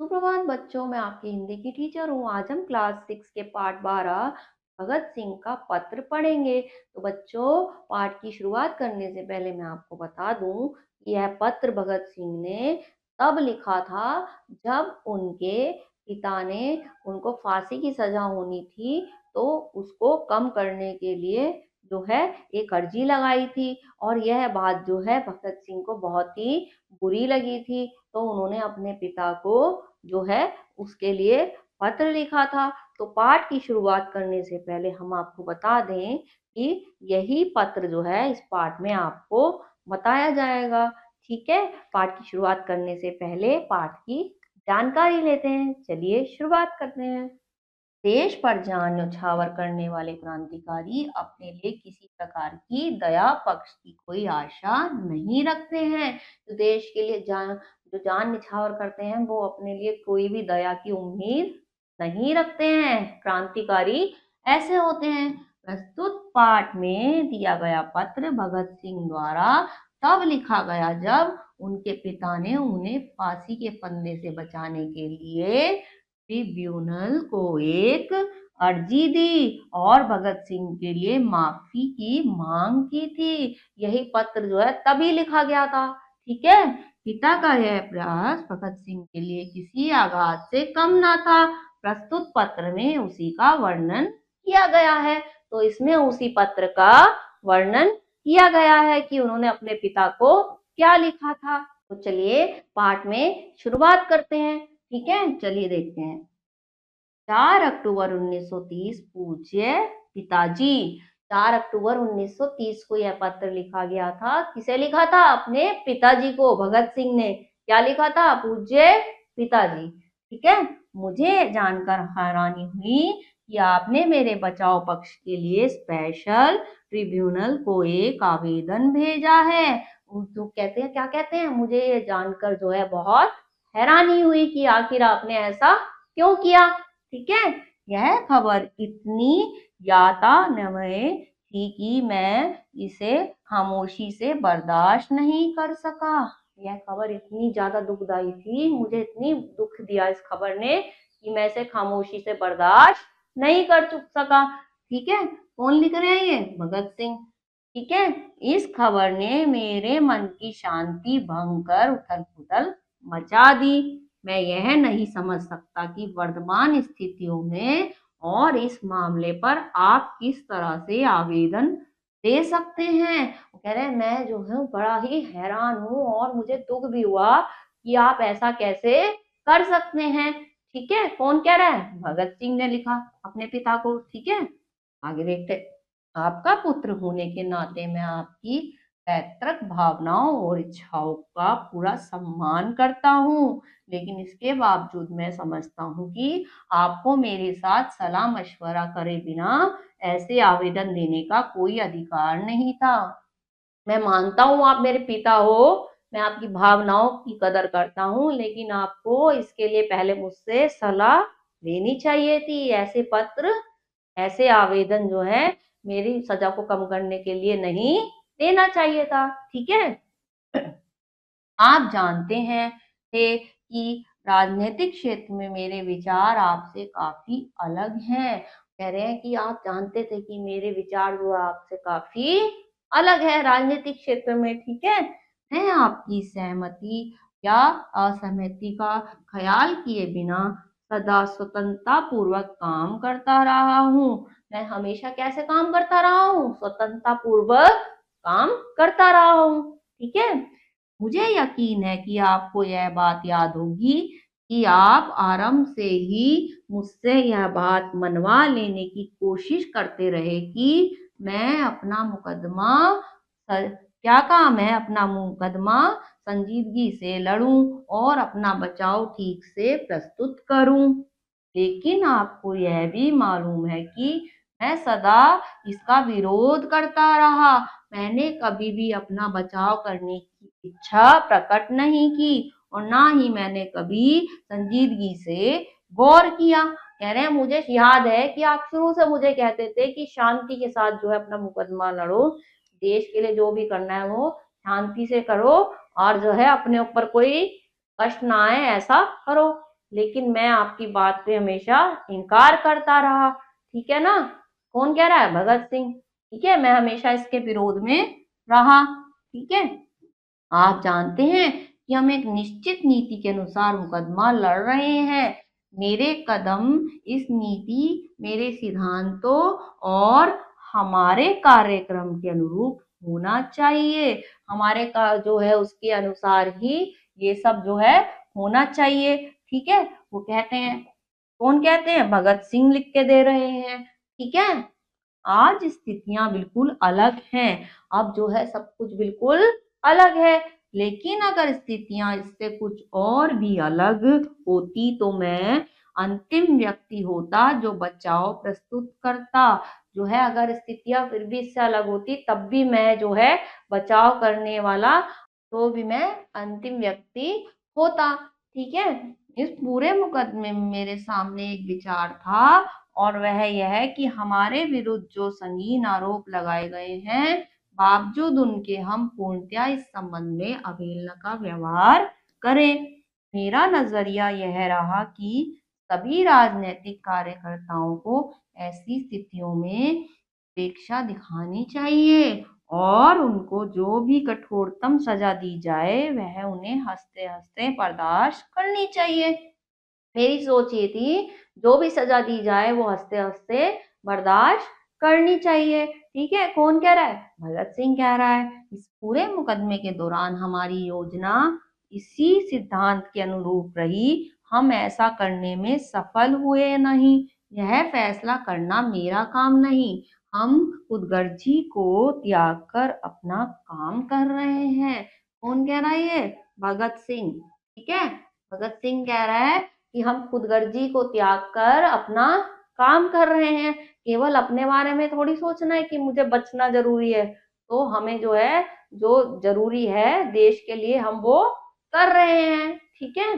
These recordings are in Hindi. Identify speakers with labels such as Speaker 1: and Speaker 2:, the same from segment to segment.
Speaker 1: सुप्रभात बच्चों, मैं आपकी हिंदी की टीचर हूँ। आज हम क्लास 6 के पाठ 12 भगत सिंह का पत्र पढ़ेंगे। तो बच्चों, पाठ की शुरुआत करने से पहले मैं आपको बता दूं कि यह पत्र भगत सिंह ने तब लिखा था जब उनके पिता ने उनको फांसी की सजा होनी थी, तो उसको कम करने के लिए जो है एक अर्जी लगाई थी। और यह बात जो है भगत सिंह को बहुत ही बुरी लगी थी, तो उन्होंने अपने पिता को जो है उसके लिए पत्र लिखा था। तो पाठ की शुरुआत करने से पहले हम आपको बता दें कि यही पत्र जो है इस पाठ में आपको बताया जाएगा। ठीक है, पाठ की शुरुआत करने से पहले पाठ की जानकारी लेते हैं। चलिए शुरुआत करते हैं। देश पर जान न्यौछावर करने वाले क्रांतिकारी अपने लिए किसी प्रकार की दया पक्ष की कोई आशा नहीं रखते हैं। तो देश के लिए जो जान न्यौछावर करते हैं वो अपने लिए कोई भी दया की उम्मीद नहीं रखते हैं। क्रांतिकारी ऐसे होते हैं। प्रस्तुत पाठ में दिया गया पत्र भगत सिंह द्वारा तब लिखा गया जब उनके पिता ने उन्हें फांसी के फंदे से बचाने के लिए ट्रिब्यूनल को एक अर्जी दी और भगत सिंह के लिए माफी की मांग की थी। यही पत्र जो है तभी लिखा गया था। ठीक है, पिता का यह प्रयास भगत सिंह के लिए किसी आघात से कम ना था। प्रस्तुत पत्र में उसी का वर्णन किया गया है। तो इसमें उसी पत्र का वर्णन किया गया है कि उन्होंने अपने पिता को क्या लिखा था। तो चलिए पाठ में शुरुआत करते हैं। ठीक है, चलिए देखते हैं। 4 अक्टूबर 1930 पूज्य पिताजी। 4 अक्टूबर 1930 को यह पत्र लिखा गया था। किसे लिखा था? अपने पिताजी को। भगत सिंह ने क्या लिखा था? पूज्य पिताजी। ठीक है, मुझे जानकर हैरानी हुई कि आपने मेरे बचाव पक्ष के लिए स्पेशल ट्रिब्यूनल को एक आवेदन भेजा है। तो कहते हैं, क्या कहते हैं, मुझे ये जानकर जो है बहुत हैरानी हुई कि आखिर आपने ऐसा क्यों किया। ठीक है, यह खबर इतनी यातनामय थी कि मैं इसे खामोशी से बर्दाश्त नहीं कर सका। यह खबर इतनी ज्यादा दुखदाई थी, मुझे इतनी दुख दिया इस खबर ने कि मैं इसे खामोशी से बर्दाश्त नहीं कर सका। ठीक है, कौन लिख रहे हैं? ये भगत सिंह। ठीक है, इस खबर ने मेरे मन की शांति भंग कर उथल पुथल मचा दी। मैं यह नहीं समझ सकता कि वर्तमान स्थितियों में और इस मामले पर आप किस तरह से आवेदन दे सकते हैं। वो कह रहे हैं, मैं जो है बड़ा ही हैरान हूँ और मुझे दुख भी हुआ कि आप ऐसा कैसे कर सकते हैं। ठीक है, कौन कह रहा है? भगत सिंह ने लिखा अपने पिता को। ठीक है, आगे देखते। आपका पुत्र होने के नाते मैं आपकी पैतृक भावनाओं और इच्छाओं का पूरा सम्मान करता हूँ, लेकिन इसके बावजूद मैं समझता हूँ कि आपको मेरे साथ सलाह मशवरा करे बिना ऐसे आवेदन देने का कोई अधिकार नहीं था। मैं मानता हूँ आप मेरे पिता हो, मैं आपकी भावनाओं की कदर करता हूँ, लेकिन आपको इसके लिए पहले मुझसे सलाह लेनी चाहिए थी। ऐसे पत्र, ऐसे आवेदन जो है मेरी सजा को कम करने के लिए नहीं देना चाहिए था। ठीक है, आप जानते हैं थे कि राजनीतिक क्षेत्र में मेरे विचार आपसे काफी अलग हैं। कह रहे हैं कि आप जानते थे कि मेरे विचार जो आपसे काफी अलग है राजनीतिक क्षेत्र में। ठीक है, मैं आपकी सहमति या असहमति का ख्याल किए बिना सदा स्वतंत्रता पूर्वक काम करता रहा हूँ। मैं हमेशा कैसे काम करता रहा हूँ? स्वतंत्रता पूर्वक काम करता रहा हूँ। ठीक है, मुझे यकीन है कि आपको यह बात याद होगी कि आप आरंभ से ही मुझसे यह बात मनवा लेने की कोशिश करते रहे कि मैं अपना मुकदमा क्या कहा, मैं अपना मुकदमा संजीदगी से लड़ूं और अपना बचाव ठीक से प्रस्तुत करूं। लेकिन आपको यह भी मालूम है कि मैं सदा इसका विरोध करता रहा। मैंने कभी भी अपना बचाव करने की इच्छा प्रकट नहीं की और ना ही मैंने कभी संजीदगी से गौर किया। कह रहे हैं, मुझे याद है कि आप शुरू से मुझे कहते थे कि शांति के साथ जो है अपना मुकदमा लड़ो, देश के लिए जो भी करना है वो शांति से करो और जो है अपने ऊपर कोई कष्ट ना आए ऐसा करो। लेकिन मैं आपकी बात पे हमेशा इनकार करता रहा। ठीक है ना? कौन कह रहा है? भगत सिंह। ठीक है, मैं हमेशा इसके विरोध में रहा। ठीक है, आप जानते हैं कि हम एक निश्चित नीति के अनुसार मुकदमा लड़ रहे हैं। मेरे कदम इस नीति, मेरे सिद्धांतों और हमारे कार्यक्रम के अनुरूप होना चाहिए। हमारे का जो है उसके अनुसार ही ये सब जो है होना चाहिए। ठीक है, वो कहते हैं, कौन कहते हैं? भगत सिंह लिख के दे रहे हैं। ठीक है, आज स्थितियां बिल्कुल अलग हैं। अब जो है सब कुछ बिल्कुल अलग है। लेकिन अगर स्थितियां इससे कुछ और भी अलग होती तो मैं अंतिम व्यक्ति होता जो बचाव प्रस्तुत करता। जो है अगर स्थितियां फिर भी इससे अलग होती तब भी मैं जो है बचाव करने वाला, तो भी मैं अंतिम व्यक्ति होता। ठीक है, इस पूरे मुकदमे में मेरे सामने एक विचार था, और वह यह है कि हमारे विरुद्ध जो संगीन आरोप लगाए गए हैं, बावजूद उनके हम पूर्णतया इस संबंध में अवहेलना का व्यवहार करें। मेरा नजरिया यह रहा कि सभी राजनीतिक कार्यकर्ताओं को ऐसी स्थितियों में उपेक्षा दिखानी चाहिए, और उनको जो भी कठोरतम सजा दी जाए वह उन्हें हंसते हंसते बर्दाश्त करनी चाहिए। मेरी सोच ये थी, जो भी सजा दी जाए वो हंसते हंसते बर्दाश्त करनी चाहिए। ठीक है, कौन कह रहा है? भगत सिंह कह रहा है। इस पूरे मुकदमे के दौरान हमारी योजना इसी सिद्धांत के अनुरूप रही। हम ऐसा करने में सफल हुए नहीं। यह फैसला करना मेरा काम नहीं। हम खुदगर्जी को त्याग कर अपना काम कर रहे हैं। कौन कह रहा है ये? भगत सिंह। ठीक है, भगत सिंह कह रहा है कि हम खुदगर्जी को त्याग कर अपना काम कर रहे हैं। केवल अपने बारे में थोड़ी सोचना है कि मुझे बचना जरूरी है। तो हमें जो है, जो जरूरी है देश के लिए, हम वो कर रहे हैं। ठीक है,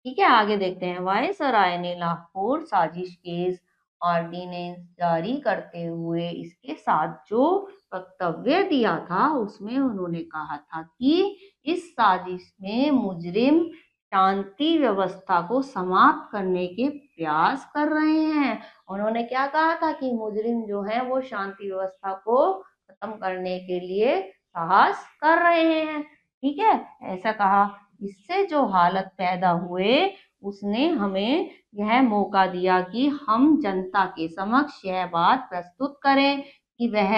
Speaker 1: ठीक है, आगे देखते हैं। वायसराय ने लाहौर साजिश केस ऑर्डिनेंस जारी करते हुए इसके साथ जो वक्तव्य दिया था उसमें उन्होंने कहा था कि इस साजिश में मुजरिम शांति व्यवस्था को समाप्त करने के प्रयास कर रहे हैं। उन्होंने क्या कहा था? कि मुजरिम जो है वो शांति व्यवस्था को खत्म करने के लिए साहस कर रहे हैं। ठीक है, ऐसा कहा। इससे जो हालत पैदा हुए, उसने हमें यह मौका दिया कि हम जनता के समक्ष यह बात प्रस्तुत करें कि वह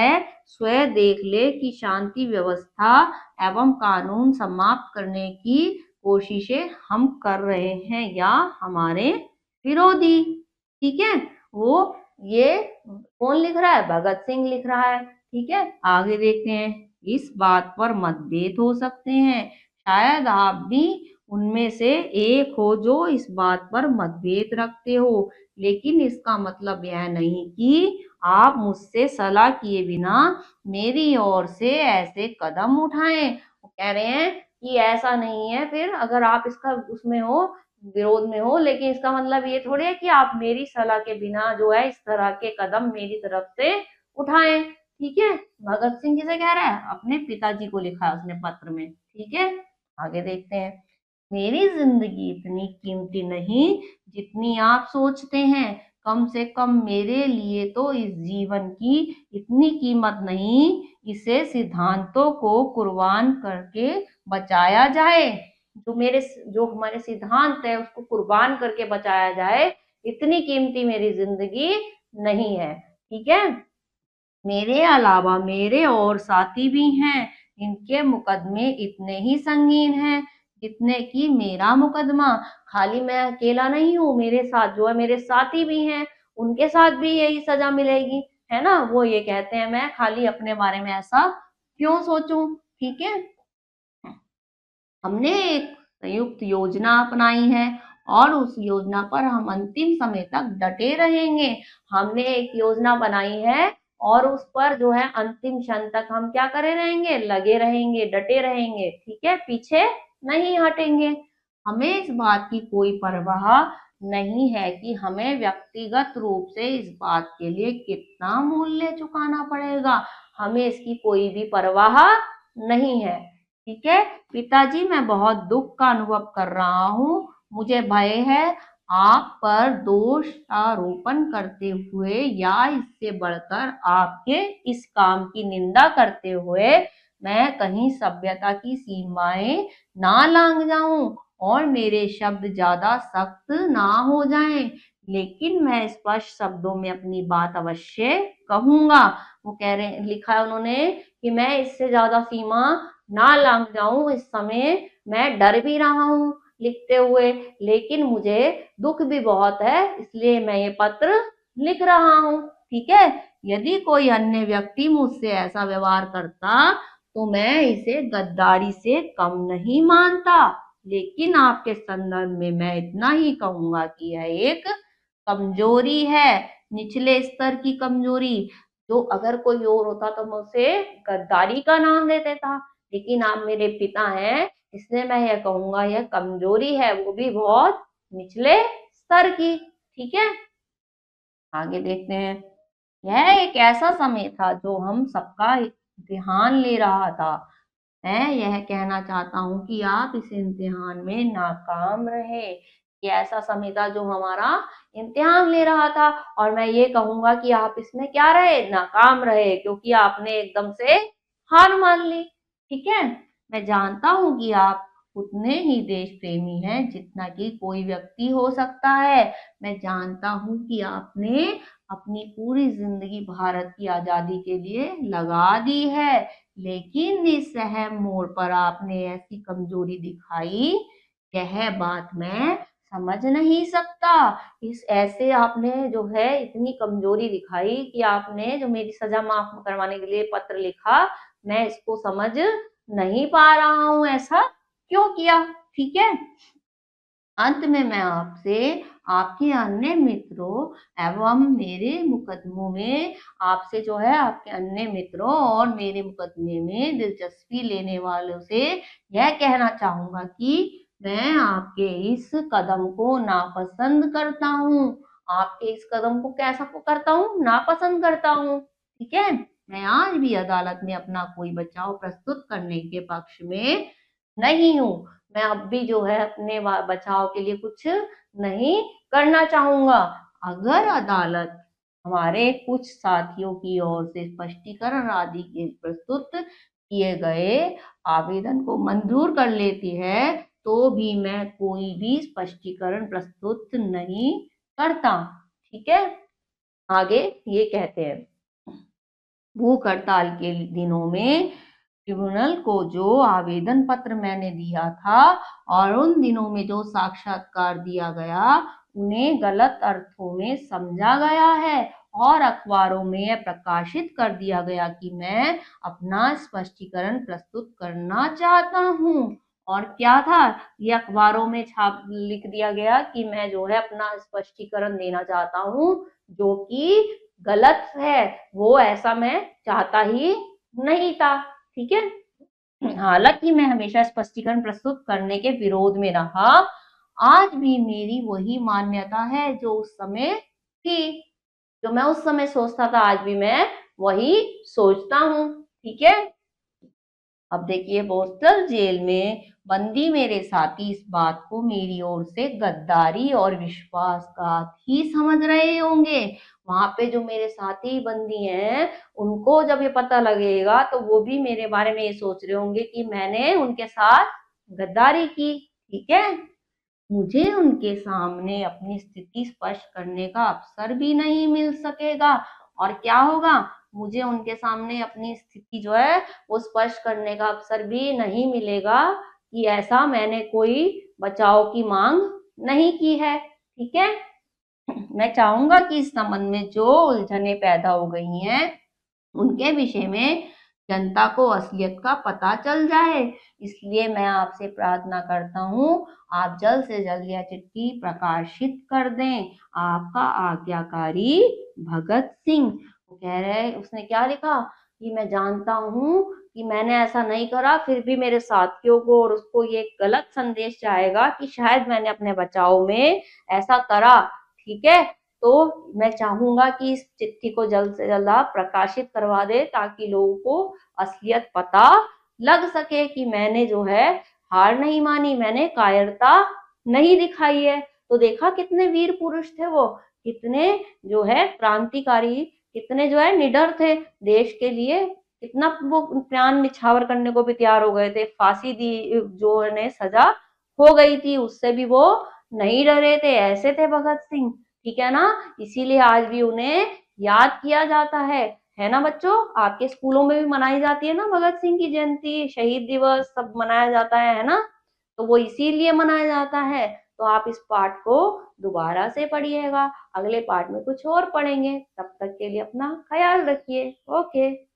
Speaker 1: स्वयं देख ले कि शांति व्यवस्था एवं कानून समाप्त करने की कोशिशें हम कर रहे हैं या हमारे विरोधी। ठीक है, वो ये कौन लिख रहा है? भगत सिंह लिख रहा है। ठीक है, आगे देखते हैं। इस बात पर मतभेद हो सकते हैं। शायद आप भी उनमें से एक हो जो इस बात पर मतभेद रखते हो, लेकिन इसका मतलब यह नहीं कि आप मुझसे सलाह किए बिना मेरी ओर से ऐसे कदम उठाएं। वो कह रहे हैं कि ऐसा नहीं है, फिर अगर आप इसका उसमें हो, विरोध में हो, लेकिन इसका मतलब ये थोड़ी है कि आप मेरी सलाह के बिना जो है इस तरह के कदम मेरी तरफ से उठाएं। ठीक है, भगत सिंह किसे कह रहा है? अपने पिताजी को लिखा है उसने पत्र में। ठीक है, आगे देखते हैं। मेरी जिंदगी इतनी कीमती नहीं जितनी आप सोचते हैं। कम से कम मेरे लिए तो इस जीवन की इतनी कीमत नहीं। इसे सिद्धांतों को कुर्बान करके बचाया जाए। जो हमारे सिद्धांत है उसको कुर्बान करके बचाया जाए, इतनी कीमती मेरी जिंदगी नहीं है। ठीक है, मेरे अलावा मेरे और साथी भी हैं। इनके मुकदमे इतने ही संगीन हैं जितने कि मेरा मुकदमा। खाली मैं अकेला नहीं हूँ, मेरे साथ जो है मेरे साथी भी हैं, उनके साथ भी यही सजा मिलेगी। है ना? वो ये कहते हैं, मैं खाली अपने बारे में ऐसा क्यों सोचूं। ठीक है, हमने एक संयुक्त योजना अपनाई है और उस योजना पर हम अंतिम समय तक डटे रहेंगे। हमने एक योजना बनाई है और उस पर जो है अंतिम क्षण तक हम क्या करे रहेंगे? लगे रहेंगे, डटे रहेंगे। ठीक है, पीछे नहीं हटेंगे। हमें इस बात की कोई परवाह नहीं है कि हमें व्यक्तिगत रूप से इस बात के लिए कितना मूल्य चुकाना पड़ेगा। हमें इसकी कोई भी परवाह नहीं है। ठीक है पिताजी, मैं बहुत दुख का अनुभव कर रहा हूँ। मुझे भय है आप पर दोष आरोपण करते हुए या इससे बढ़कर आपके इस काम की निंदा करते हुए मैं कहीं सभ्यता की सीमाएं ना लांघ जाऊं और मेरे शब्द ज्यादा सख्त ना हो जाएं, लेकिन मैं स्पष्ट शब्दों में अपनी बात अवश्य कहूंगा। वो कह रहे, लिखा है उन्होंने कि मैं इससे ज्यादा सीमा ना लांघ जाऊं, इस समय मैं डर भी रहा हूं लिखते हुए, लेकिन मुझे दुख भी बहुत है, इसलिए मैं ये पत्र लिख रहा हूं। ठीक है, यदि कोई अन्य व्यक्ति मुझसे ऐसा व्यवहार करता तो मैं इसे गद्दारी से कम नहीं मानता, लेकिन आपके संदर्भ में मैं इतना ही कहूंगा कि यह एक कमजोरी है, निचले स्तर की कमजोरी। जो अगर कोई और होता तो मैं उसे गद्दारी का नाम दे देता, लेकिन आप मेरे पिता हैं, इसलिए मैं यह कहूंगा यह कमजोरी है, वो भी बहुत निचले स्तर की। ठीक है, आगे देखते हैं। यह एक ऐसा समय था जो हम सबका ध्यान ले रहा था। मैं यह कहना चाहता हूं कि आप इस इम्तिहान में नाकाम रहे। ये ऐसा समय था जो हमारा इम्तिहान ले रहा था, और मैं ये कहूंगा कि आप इसमें क्या रहे, नाकाम रहे, क्योंकि आपने एकदम से हार मान ली। ठीक है, मैं जानता हूं कि आप उतने ही देश प्रेमी हैं जितना कि कोई व्यक्ति हो सकता है। मैं जानता हूं कि आपने अपनी पूरी जिंदगी भारत की आजादी के लिए लगा दी है, लेकिन इस अहम मोड़ पर आपने ऐसी कमजोरी दिखाई, यह बात मैं समझ नहीं सकता। इस ऐसे आपने जो है इतनी कमजोरी दिखाई कि आपने जो मेरी सजा माफ करवाने के लिए पत्र लिखा, मैं इसको समझ नहीं पा रहा हूं, ऐसा क्यों किया। ठीक है, अंत में मैं आपसे आपके अन्य मित्रों एवं मेरे मुकदमों में आपसे जो है आपके अन्य मित्रों और मेरे मुकदमे में दिलचस्पी लेने वालों से यह कहना चाहूंगा कि मैं आपके इस कदम को नापसंद करता हूँ। आपके इस कदम को कैसा को करता हूँ, नापसंद करता हूँ। ठीक है, मैं आज भी अदालत में अपना कोई बचाव प्रस्तुत करने के पक्ष में नहीं हूँ। मैं अब भी जो है अपने बचाव के लिए कुछ नहीं करना चाहूंगा। अगर अदालत हमारे कुछ साथियों की ओर से स्पष्टीकरण आदि के प्रस्तुत किए गए आवेदन को मंजूर कर लेती है तो भी मैं कोई भी स्पष्टीकरण प्रस्तुत नहीं करता। ठीक है, आगे ये कहते हैं, भूख हड़ताल के दिनों में ट्रिब्यूनल को जो आवेदन पत्र मैंने दिया था और उन दिनों में जो साक्षात्कार दिया गया, उन्हें गलत अर्थों में समझा गया है और अखबारों में यह प्रकाशित कर दिया गया कि मैं अपना स्पष्टीकरण प्रस्तुत करना चाहता हूँ। और क्या था, ये अखबारों में छाप लिख दिया गया कि मैं जो है अपना स्पष्टीकरण देना चाहता हूँ, जो कि गलत है, वो ऐसा मैं चाहता ही नहीं था। ठीक है, हालांकि मैं हमेशा स्पष्टीकरण प्रस्तुत करने के विरोध में रहा, आज भी मेरी वही मान्यता है जो उस समय थी। जो मैं उस समय सोचता था आज भी मैं वही सोचता हूँ। ठीक है, अब देखिए, बोस्टल जेल में बंदी मेरे साथी इस बात को मेरी ओर से गद्दारी और विश्वासघात ही समझ रहे होंगे। वहां पे जो मेरे साथी बंदी हैं, उनको जब ये पता लगेगा तो वो भी मेरे बारे में ये सोच रहे होंगे कि मैंने उनके साथ गद्दारी की। ठीक है, मुझे उनके सामने अपनी स्थिति स्पष्ट करने का अवसर भी नहीं मिल सकेगा। और क्या होगा, मुझे उनके सामने अपनी स्थिति जो है वो स्पष्ट करने का अवसर भी नहीं मिलेगा कि ऐसा मैंने कोई बचाव की मांग नहीं की है। ठीक है, मैं चाहूंगा कि इस संबंध में जो उलझने पैदा हो गई हैं उनके विषय में जनता को असलियत का पता चल जाए, इसलिए मैं आपसे प्रार्थना करता हूँ आप जल्द से जल्द यह चिट्ठी प्रकाशित कर दें। आपका आज्ञाकारी भगत सिंह। वो कह रहे, उसने क्या लिखा कि मैं जानता हूँ कि मैंने ऐसा नहीं करा, फिर भी मेरे साथियों को और उसको ये गलत संदेश जाएगा कि शायद मैंने अपने बचाव में ऐसा करा। ठीक है, तो मैं चाहूंगा कि इस चिट्ठी को जल्द से जल्द आप प्रकाशित करवा दे ताकि लोगों को असलियत पता लग सके कि मैंने जो है हार नहीं मानी, मैंने कायरता नहीं दिखाई है। तो देखा कितने वीर पुरुष थे वो, कितने जो है क्रांतिकारी, कितने जो है निडर थे देश के लिए, कितना वो प्राण निछावर करने को भी तैयार हो गए थे। फांसी दी जो उन्हें सजा हो गई थी उससे भी वो नहीं डरे थे, ऐसे थे भगत सिंह। ठीक है ना, इसीलिए आज भी उन्हें याद किया जाता है ना बच्चों। आपके स्कूलों में भी मनाई जाती है ना भगत सिंह की जयंती, शहीद दिवस सब मनाया जाता है ना। तो वो इसीलिए मनाया जाता है। तो आप इस पाठ को दोबारा से पढ़िएगा, अगले पाठ में कुछ और पढ़ेंगे। तब तक के लिए अपना ख्याल रखिए। ओके।